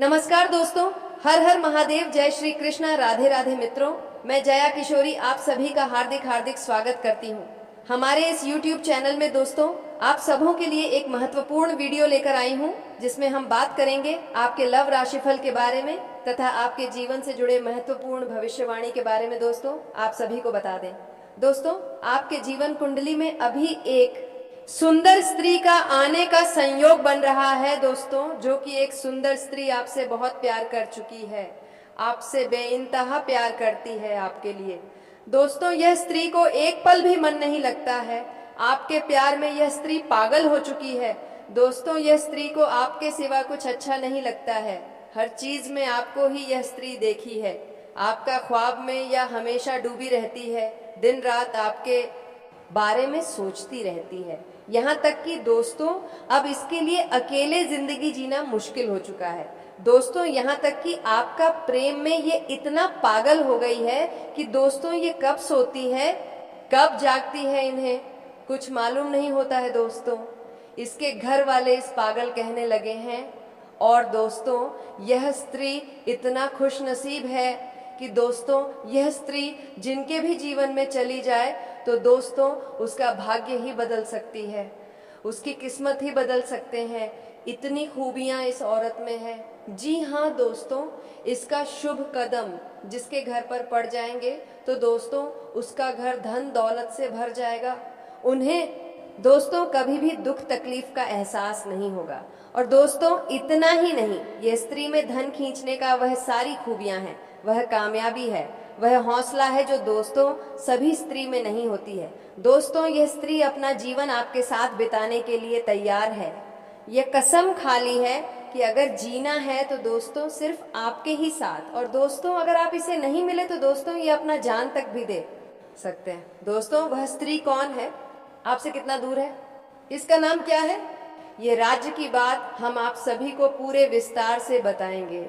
नमस्कार दोस्तों, हर हर महादेव, जय श्री कृष्णा, राधे राधे मित्रों। मैं जया किशोरी आप सभी का हार्दिक हार्दिक स्वागत करती हूँ हमारे इस YouTube चैनल में। दोस्तों, आप सबों के लिए एक महत्वपूर्ण वीडियो लेकर आई हूँ जिसमें हम बात करेंगे आपके लव राशिफल के बारे में तथा आपके जीवन से जुड़े महत्वपूर्ण भविष्यवाणी के बारे में। दोस्तों, आप सभी को बता दें, दोस्तों आपके जीवन कुंडली में अभी एक सुंदर स्त्री का आने का संयोग बन रहा है दोस्तों, जो कि एक सुंदर स्त्री आपसे बहुत प्यार कर चुकी है, आपसे बेइंतहा प्यार करती है आपके लिए। दोस्तों, यह स्त्री को एक पल भी मन नहीं लगता है, आपके प्यार में यह स्त्री पागल हो चुकी है। दोस्तों, यह स्त्री को आपके सिवा कुछ अच्छा नहीं लगता है, हर चीज में आपको ही यह स्त्री देखी है, आपका ख्वाब में या हमेशा डूबी रहती है, दिन रात आपके बारे में सोचती रहती है। यहाँ तक कि दोस्तों अब इसके लिए अकेले जिंदगी जीना मुश्किल हो चुका है। दोस्तों, यहाँ तक कि आपका प्रेम में ये इतना पागल हो गई है कि दोस्तों ये कब सोती है कब जागती है इन्हें कुछ मालूम नहीं होता है। दोस्तों, इसके घर वाले इस पागल कहने लगे हैं। और दोस्तों, यह स्त्री इतना खुश नसीब है कि दोस्तों यह स्त्री जिनके भी जीवन में चली जाए तो दोस्तों उसका भाग्य ही बदल सकती है, उसकी किस्मत ही बदल सकते हैं। इतनी खूबियां इस औरत में है। जी हाँ दोस्तों, इसका शुभ कदम जिसके घर पर पड़ जाएंगे तो दोस्तों उसका घर धन दौलत से भर जाएगा। उन्हें दोस्तों कभी भी दुख तकलीफ का एहसास नहीं होगा। और दोस्तों इतना ही नहीं, ये स्त्री में धन खींचने का वह सारी खूबियां हैं, वह कामयाबी है, वह हौसला है जो दोस्तों सभी स्त्री में नहीं होती है। दोस्तों, यह स्त्री अपना जीवन आपके साथ बिताने के लिए तैयार है। यह कसम खा ली है कि अगर जीना है तो दोस्तों सिर्फ आपके ही साथ। और दोस्तों अगर आप इसे नहीं मिले तो दोस्तों ये अपना जान तक भी दे सकते हैं। दोस्तों, वह स्त्री कौन है, आपसे कितना दूर है, इसका नाम क्या है, ये राज्य की बात हम आप सभी को पूरे विस्तार से बताएंगे।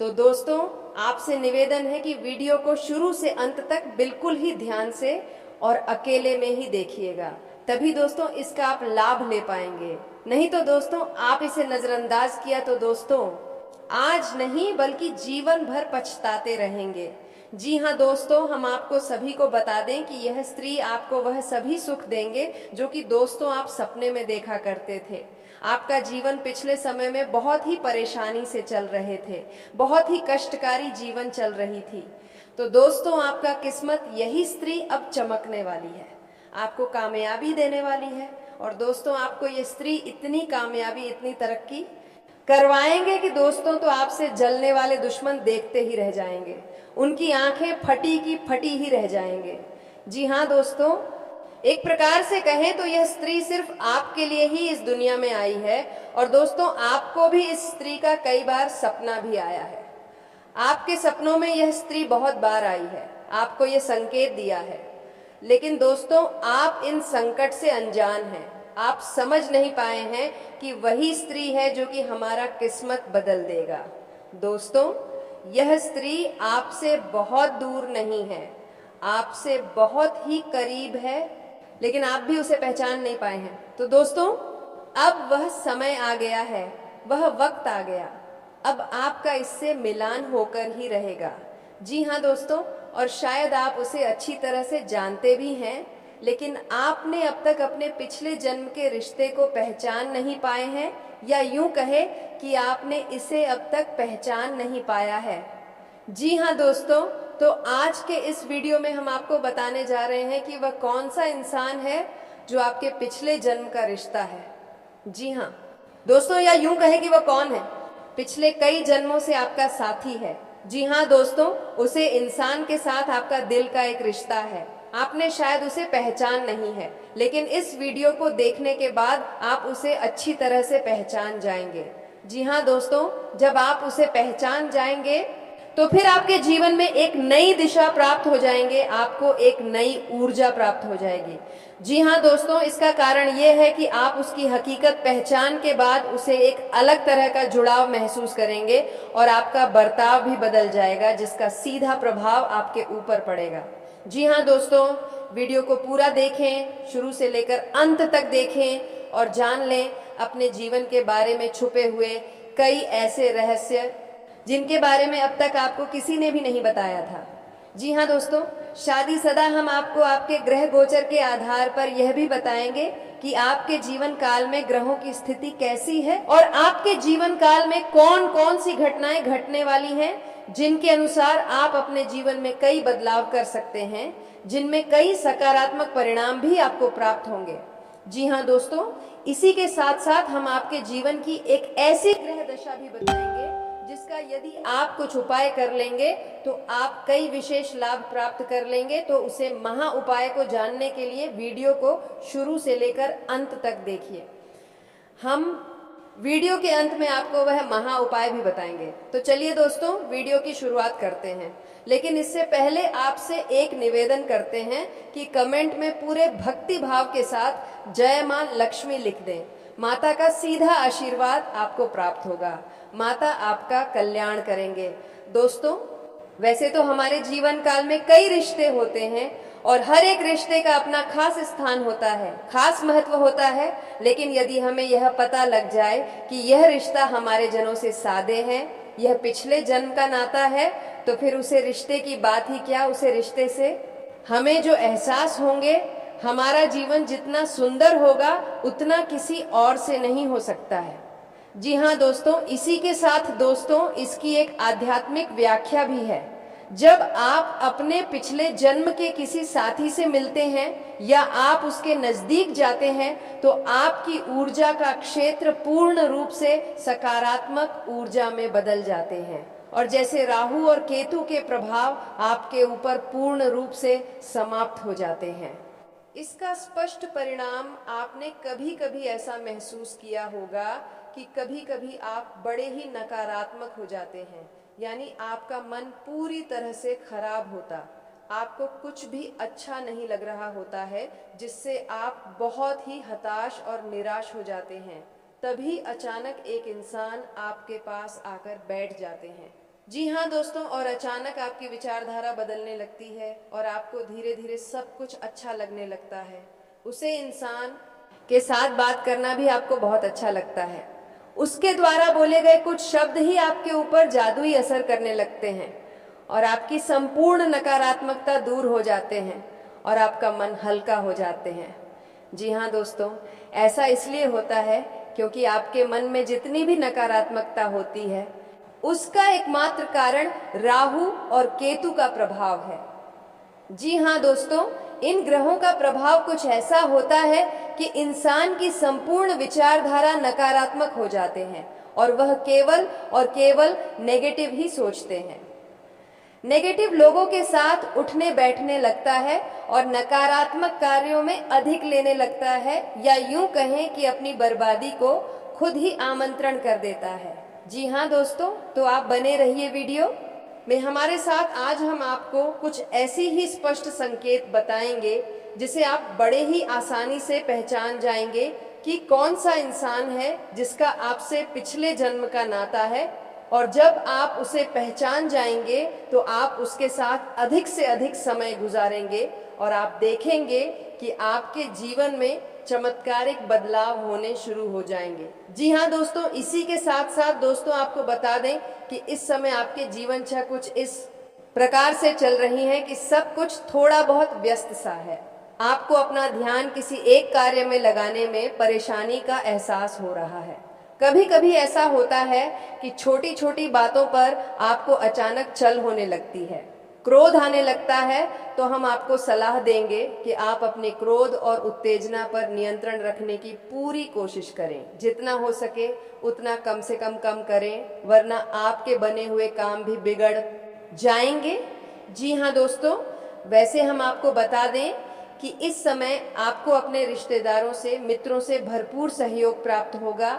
तो दोस्तों आपसे निवेदन है कि वीडियो को शुरू से अंत तक बिल्कुल ही ध्यान से और अकेले में ही देखिएगा, तभी दोस्तों इसका आप लाभ ले पाएंगे। नहीं तो दोस्तों आप इसे नजरअंदाज किया तो दोस्तों आज नहीं बल्कि जीवन भर पछताते रहेंगे। जी हाँ दोस्तों, हम आपको सभी को बता दें कि यह स्त्री आपको वह सभी सुख देंगे जो कि दोस्तों आप सपने में देखा करते थे। आपका जीवन पिछले समय में बहुत ही परेशानी से चल रहे थे, बहुत ही कष्टकारी जीवन चल रही थी। तो दोस्तों आपका किस्मत यही स्त्री अब चमकने वाली है, आपको कामयाबी देने वाली है। और दोस्तों आपको ये स्त्री इतनी कामयाबी, इतनी तरक्की करवाएंगे कि दोस्तों तो आपसे जलने वाले दुश्मन देखते ही रह जाएंगे, उनकी आंखें फटी की फटी ही रह जाएंगे। जी हाँ दोस्तों, एक प्रकार से कहें तो यह स्त्री सिर्फ आपके लिए ही इस दुनिया में आई है। और दोस्तों आपको भी इस स्त्री का कई बार सपना भी आया है, आपके सपनों में यह स्त्री बहुत बार आई है, आपको यह संकेत दिया है। लेकिन दोस्तों आप इन संकट से अनजान हैं, आप समझ नहीं पाए हैं कि वही स्त्री है जो कि हमारा किस्मत बदल देगा। दोस्तों यह स्त्री आपसे बहुत दूर नहीं है, आपसे बहुत ही करीब है, लेकिन आप भी उसे पहचान नहीं पाए हैं। तो दोस्तों अब वह समय आ गया है, वह वक्त आ गया, अब आपका इससे मिलान होकर ही रहेगा। जी हाँ दोस्तों, और शायद आप उसे अच्छी तरह से जानते भी हैं, लेकिन आपने अब तक अपने पिछले जन्म के रिश्ते को पहचान नहीं पाए हैं, या यूं कहे कि आपने इसे अब तक पहचान नहीं पाया है। जी हाँ दोस्तों, तो आज के इस वीडियो में हम आपको बताने जा रहे हैं कि वह कौन सा इंसान है जो आपके पिछले जन्म का रिश्ता है। जी हाँ दोस्तों, या यूं कहे कि वह कौन है, पिछले कई जन्मों से आपका साथी है। जी हाँ दोस्तों, उसे इंसान के साथ आपका दिल का एक रिश्ता है, आपने शायद उसे पहचान नहीं है, लेकिन इस वीडियो को देखने के बाद आप उसे अच्छी तरह से पहचान जाएंगे। जी हाँ दोस्तों, जब आप उसे पहचान जाएंगे तो फिर आपके जीवन में एक नई दिशा प्राप्त हो जाएंगे, आपको एक नई ऊर्जा प्राप्त हो जाएगी। जी हाँ दोस्तों, इसका कारण ये है कि आप उसकी हकीकत पहचान के बाद उसे एक अलग तरह का जुड़ाव महसूस करेंगे और आपका बर्ताव भी बदल जाएगा, जिसका सीधा प्रभाव आपके ऊपर पड़ेगा। जी हाँ दोस्तों, वीडियो को पूरा देखें, शुरू से लेकर अंत तक देखें और जान लें अपने जीवन के बारे में छुपे हुए कई ऐसे रहस्य जिनके बारे में अब तक आपको किसी ने भी नहीं बताया था। जी हाँ दोस्तों, शादी सदा हम आपको आपके ग्रह गोचर के आधार पर यह भी बताएंगे कि आपके जीवन काल में ग्रहों की स्थिति कैसी है और आपके जीवन काल में कौन कौन सी घटनाएं घटने वाली हैं, जिनके अनुसार आप अपने जीवन में कई बदलाव कर सकते हैं, जिनमें कई सकारात्मक परिणाम भी आपको प्राप्त होंगे। जी हाँ दोस्तों, इसी के साथ साथ हम आपके जीवन की एक ऐसी ग्रह दशा भी बताएंगे जिसका यदि आप कुछ उपाय कर लेंगे तो आप कई विशेष लाभ प्राप्त कर लेंगे। तो उसे महा उपाय को जानने के लिए वीडियो को शुरू से लेकर अंत तक देखिए। हम वीडियो के अंत में आपको वह महा उपाय भी बताएंगे। तो चलिए दोस्तों, वीडियो की शुरुआत करते हैं। लेकिन इससे पहले आपसे एक निवेदन करते हैं कि कमेंट में पूरे भक्ति भाव के साथ जय मां लक्ष्मी लिख दें। माता का सीधा आशीर्वाद आपको प्राप्त होगा। माता आपका कल्याण करेंगे। दोस्तों, वैसे तो हमारे जीवन काल में कई रिश्ते होते हैं और हर एक रिश्ते का अपना खास स्थान होता है, खास महत्व होता है। लेकिन यदि हमें यह पता लग जाए कि यह रिश्ता हमारे जनों से सादे है, यह पिछले जन्म का नाता है, तो फिर उसे रिश्ते की बात ही क्या, उसे रिश्ते से हमें जो एहसास होंगे, हमारा जीवन जितना सुंदर होगा उतना किसी और से नहीं हो सकता है। जी हाँ दोस्तों, इसी के साथ दोस्तों इसकी एक आध्यात्मिक व्याख्या भी है। जब आप अपने पिछले जन्म के किसी साथी से मिलते हैं या आप उसके नजदीक जाते हैं तो आपकी ऊर्जा का क्षेत्र पूर्ण रूप से सकारात्मक ऊर्जा में बदल जाते हैं और जैसे राहु और केतु के प्रभाव आपके ऊपर पूर्ण रूप से समाप्त हो जाते हैं। इसका स्पष्ट परिणाम आपने कभी कभी ऐसा महसूस किया होगा कि कभी कभी आप बड़े ही नकारात्मक हो जाते हैं, यानी आपका मन पूरी तरह से खराब होता, आपको कुछ भी अच्छा नहीं लग रहा होता है, जिससे आप बहुत ही हताश और निराश हो जाते हैं। तभी अचानक एक इंसान आपके पास आकर बैठ जाते हैं। जी हाँ दोस्तों, और अचानक आपकी विचारधारा बदलने लगती है और आपको धीरे धीरे सब कुछ अच्छा लगने लगता है। उसे इंसान के साथ बात करना भी आपको बहुत अच्छा लगता है। उसके द्वारा बोले गए कुछ शब्द ही आपके ऊपर जादुई असर करने लगते हैं और आपकी संपूर्ण नकारात्मकता दूर हो जाते हैं और आपका मन हल्का हो जाते हैं। जी हाँ दोस्तों, ऐसा इसलिए होता है क्योंकि आपके मन में जितनी भी नकारात्मकता होती है उसका एकमात्र कारण राहु और केतु का प्रभाव है। जी हाँ दोस्तों, इन ग्रहों का प्रभाव कुछ ऐसा होता है कि इंसान की संपूर्ण विचारधारा नकारात्मक हो जाते हैं और वह केवल और केवल नेगेटिव ही सोचते हैं। नेगेटिव लोगों के साथ उठने बैठने लगता है और नकारात्मक कार्यों में अधिक लेने लगता है, या यूं कहें कि अपनी बर्बादी को खुद ही आमंत्रण कर देता है। जी हाँ दोस्तों, तो आप बने रहिए वीडियो में हमारे साथ। आज हम आपको कुछ ऐसी ही स्पष्ट संकेत बताएंगे जिसे आप बड़े ही आसानी से पहचान जाएंगे कि कौन सा इंसान है जिसका आपसे पिछले जन्म का नाता है, और जब आप उसे पहचान जाएंगे तो आप उसके साथ अधिक से अधिक समय गुजारेंगे और आप देखेंगे कि आपके जीवन में चमत्कारिक बदलाव होने शुरू हो जाएंगे। जी हाँ दोस्तों, इसी के साथ साथ दोस्तों आपको बता दें कि इस समय आपके जीवन छा कुछ इस प्रकार से चल रही है कि सब कुछ थोड़ा बहुत व्यस्त सा है। आपको अपना ध्यान किसी एक कार्य में लगाने में परेशानी का एहसास हो रहा है। कभी कभी ऐसा होता है कि छोटी छोटी बातों पर आपको अचानक चल होने लगती है, क्रोध आने लगता है। तो हम आपको सलाह देंगे कि आप अपने क्रोध और उत्तेजना पर नियंत्रण रखने की पूरी कोशिश करें। जितना हो सके उतना कम से कम करें, वरना आपके बने हुए काम भी बिगड़ जाएंगे। जी हाँ दोस्तों, वैसे हम आपको बता दें कि इस समय आपको अपने रिश्तेदारों से, मित्रों से भरपूर सहयोग प्राप्त होगा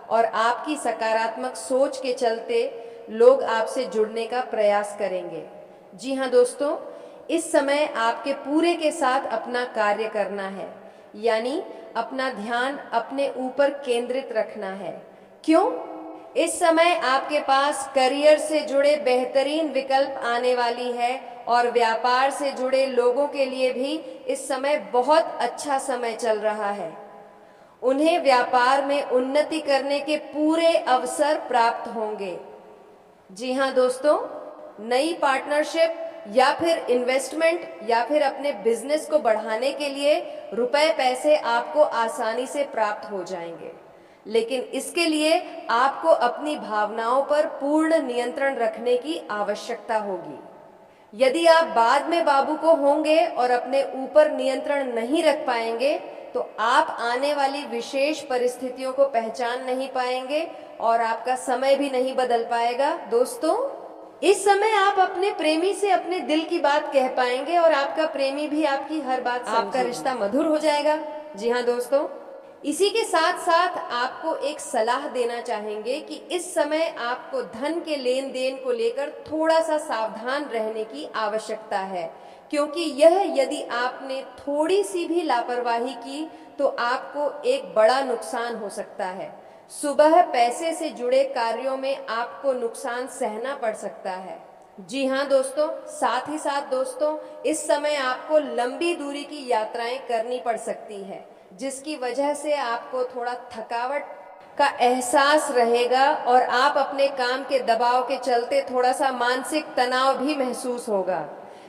और आपकी सकारात्मक सोच के चलते लोग आपसे जुड़ने का प्रयास करेंगे। जी हाँ दोस्तों, इस समय आपके पूरे के साथ अपना कार्य करना है, यानी अपना ध्यान अपने ऊपर केंद्रित रखना है। क्यों? इस समय आपके पास करियर से जुड़े बेहतरीन विकल्प आने वाली है और व्यापार से जुड़े लोगों के लिए भी इस समय बहुत अच्छा समय चल रहा है। उन्हें व्यापार में उन्नति करने के पूरे अवसर प्राप्त होंगे। जी हाँ दोस्तों, नई पार्टनरशिप या फिर इन्वेस्टमेंट या फिर अपने बिजनेस को बढ़ाने के लिए रुपए पैसे आपको आसानी से प्राप्त हो जाएंगे, लेकिन इसके लिए आपको अपनी भावनाओं पर पूर्ण नियंत्रण रखने की आवश्यकता होगी। यदि आप बाद में बाबू को होंगे और अपने ऊपर नियंत्रण नहीं रख पाएंगे तो आप आने वाली विशेष परिस्थितियों को पहचान नहीं पाएंगे और आपका समय भी नहीं बदल पाएगा। दोस्तों, इस समय आप अपने प्रेमी से अपने दिल की बात कह पाएंगे और आपका प्रेमी भी आपकी हर बात समझेगा। आपका रिश्ता मधुर हो जाएगा। जी हाँ दोस्तों, इसी के साथ साथ आपको एक सलाह देना चाहेंगे कि इस समय आपको धन के लेन देन को लेकर थोड़ा सा सावधान रहने की आवश्यकता है, क्योंकि यह यदि आपने थोड़ी सी भी लापरवाही की तो आपको एक बड़ा नुकसान हो सकता है। सुबह पैसे से जुड़े कार्यों में आपको नुकसान सहना पड़ सकता है। जी हाँ दोस्तों, साथ ही साथ दोस्तों, इस समय आपको लंबी दूरी की यात्राएं करनी पड़ सकती है, जिसकी वजह से आपको थोड़ा थकावट का एहसास रहेगा और आप अपने काम के दबाव के चलते थोड़ा सा मानसिक तनाव भी महसूस होगा।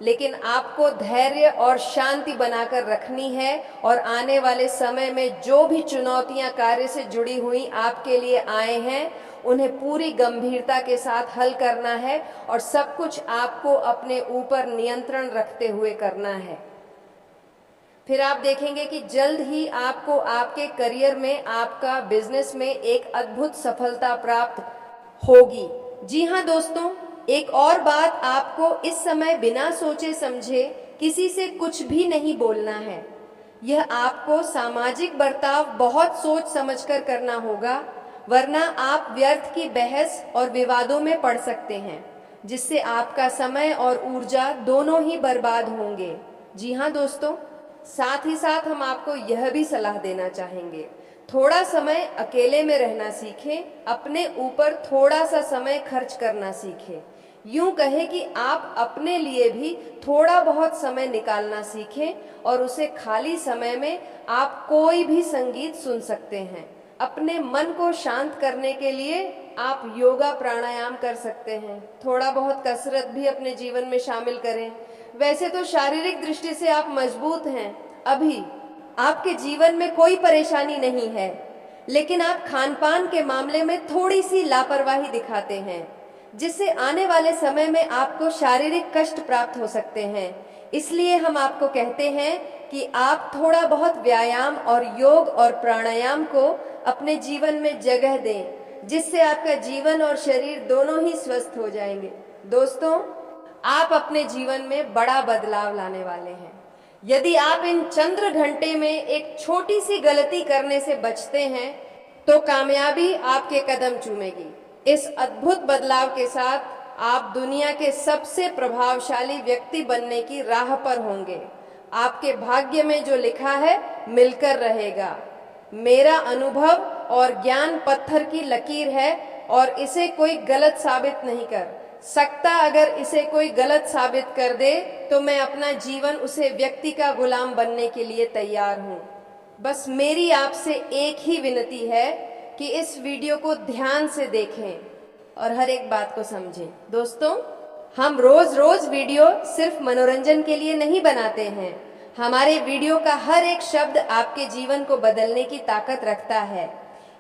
लेकिन आपको धैर्य और शांति बनाकर रखनी है और आने वाले समय में जो भी चुनौतियां कार्य से जुड़ी हुई आपके लिए आए हैं उन्हें पूरी गंभीरता के साथ हल करना है और सब कुछ आपको अपने ऊपर नियंत्रण रखते हुए करना है। फिर आप देखेंगे कि जल्द ही आपको आपके करियर में, आपका बिजनेस में एक अद्भुत सफलता प्राप्त होगी। जी हाँ दोस्तों, एक और बात, आपको इस समय बिना सोचे समझे किसी से कुछ भी नहीं बोलना है। यह आपको सामाजिक बर्ताव बहुत सोच समझकर करना होगा, वरना आप व्यर्थ की बहस और विवादों में पड़ सकते हैं, जिससे आपका समय और ऊर्जा दोनों ही बर्बाद होंगे। जी हाँ दोस्तों, साथ ही साथ हम आपको यह भी सलाह देना चाहेंगे, थोड़ा समय अकेले में रहना सीखें, अपने ऊपर थोड़ा सा समय खर्च करना सीखें। यूं कहें कि आप अपने लिए भी थोड़ा बहुत समय निकालना सीखें और उसे खाली समय में आप कोई भी संगीत सुन सकते हैं। अपने मन को शांत करने के लिए आप योगा प्राणायाम कर सकते हैं। थोड़ा बहुत कसरत भी अपने जीवन में शामिल करें। वैसे तो शारीरिक दृष्टि से आप मजबूत हैं, अभी आपके जीवन में कोई परेशानी नहीं है, लेकिन आप खान पान के मामले में थोड़ी सी लापरवाही दिखाते हैं, जिससे आने वाले समय में आपको शारीरिक कष्ट प्राप्त हो सकते हैं। इसलिए हम आपको कहते हैं कि आप थोड़ा बहुत व्यायाम और योग और प्राणायाम को अपने जीवन में जगह दें, जिससे आपका जीवन और शरीर दोनों ही स्वस्थ हो जाएंगे। दोस्तों, आप अपने जीवन में बड़ा बदलाव लाने वाले हैं। यदि आप इन चंद्र घंटे में एक छोटी सी गलती करने से बचते हैं तो कामयाबी आपके कदम चूमेगी। इस अद्भुत बदलाव के साथ आप दुनिया के सबसे प्रभावशाली व्यक्ति बनने की राह पर होंगे। आपके भाग्य में जो लिखा है मिलकर रहेगा। मेरा अनुभव और ज्ञान पत्थर की लकीर है और इसे कोई गलत साबित नहीं कर सकता। अगर इसे कोई गलत साबित कर दे तो मैं अपना जीवन उसे व्यक्ति का गुलाम बनने के लिए तैयार हूँ। बस मेरी आपसे एक ही विनती है कि इस वीडियो को ध्यान से देखें और हर एक बात को समझें। दोस्तों, हम रोज रोज वीडियो सिर्फ मनोरंजन के लिए नहीं बनाते हैं। हमारे वीडियो का हर एक शब्द आपके जीवन को बदलने की ताकत रखता है।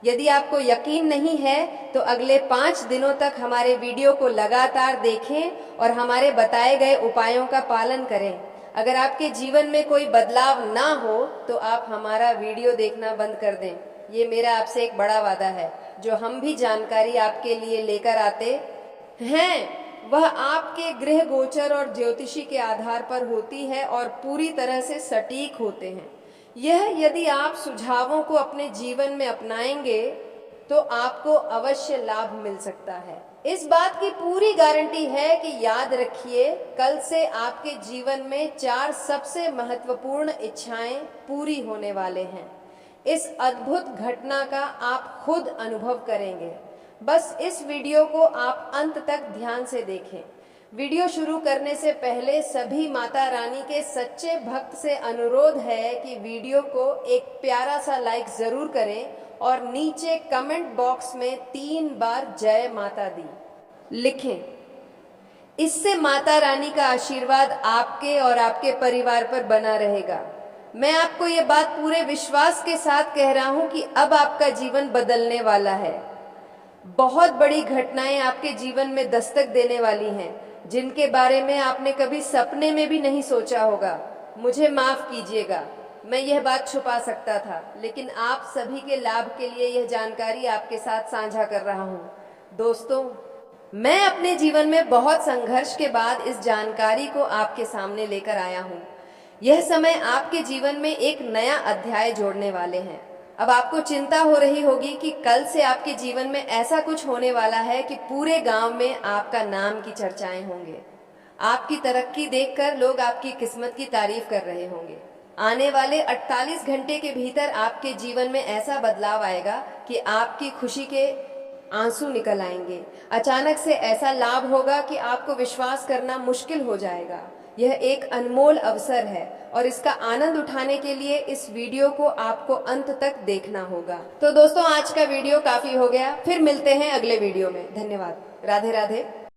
यदि आपको यकीन नहीं है तो अगले 5 दिनों तक हमारे वीडियो को लगातार देखें और हमारे बताए गए उपायों का पालन करें। अगर आपके जीवन में कोई बदलाव ना हो तो आप हमारा वीडियो देखना बंद कर दें। ये मेरा आपसे एक बड़ा वादा है। जो हम भी जानकारी आपके लिए लेकर आते हैं वह आपके गृह गोचर और ज्योतिषी के आधार पर होती है और पूरी तरह से सटीक होते हैं। यह यदि आप सुझावों को अपने जीवन में अपनाएंगे तो आपको अवश्य लाभ मिल सकता है। इस बात की पूरी गारंटी है कि याद रखिए, कल से आपके जीवन में 4 सबसे महत्वपूर्ण इच्छाएं पूरी होने वाले हैं। इस अद्भुत घटना का आप खुद अनुभव करेंगे। बस इस वीडियो को आप अंत तक ध्यान से देखें। वीडियो शुरू करने से पहले सभी माता रानी के सच्चे भक्त से अनुरोध है कि वीडियो को एक प्यारा सा लाइक जरूर करें और नीचे कमेंट बॉक्स में 3 बार जय माता दी लिखें। इससे माता रानी का आशीर्वाद आपके और आपके परिवार पर बना रहेगा। मैं आपको ये बात पूरे विश्वास के साथ कह रहा हूं कि अब आपका जीवन बदलने वाला है। बहुत बड़ी घटनाएं आपके जीवन में दस्तक देने वाली हैं, जिनके बारे में आपने कभी सपने में भी नहीं सोचा होगा। मुझे माफ कीजिएगा, मैं यह बात छुपा सकता था, लेकिन आप सभी के लाभ के लिए यह जानकारी आपके साथ साझा कर रहा हूं। दोस्तों, मैं अपने जीवन में बहुत संघर्ष के बाद इस जानकारी को आपके सामने लेकर आया हूं। यह समय आपके जीवन में एक नया अध्याय जोड़ने वाले हैं। अब आपको चिंता हो रही होगी कि कल से आपके जीवन में ऐसा कुछ होने वाला है कि पूरे गांव में आपका नाम की चर्चाएं होंगे। आपकी तरक्की देखकर लोग आपकी किस्मत की तारीफ कर रहे होंगे। आने वाले 48 घंटे के भीतर आपके जीवन में ऐसा बदलाव आएगा कि आपकी खुशी के आंसू निकल आएंगे। अचानक से ऐसा लाभ होगा कि आपको विश्वास करना मुश्किल हो जाएगा। यह एक अनमोल अवसर है और इसका आनंद उठाने के लिए इस वीडियो को आपको अंत तक देखना होगा। तो दोस्तों, आज का वीडियो काफी हो गया, फिर मिलते हैं अगले वीडियो में। धन्यवाद। राधे राधे।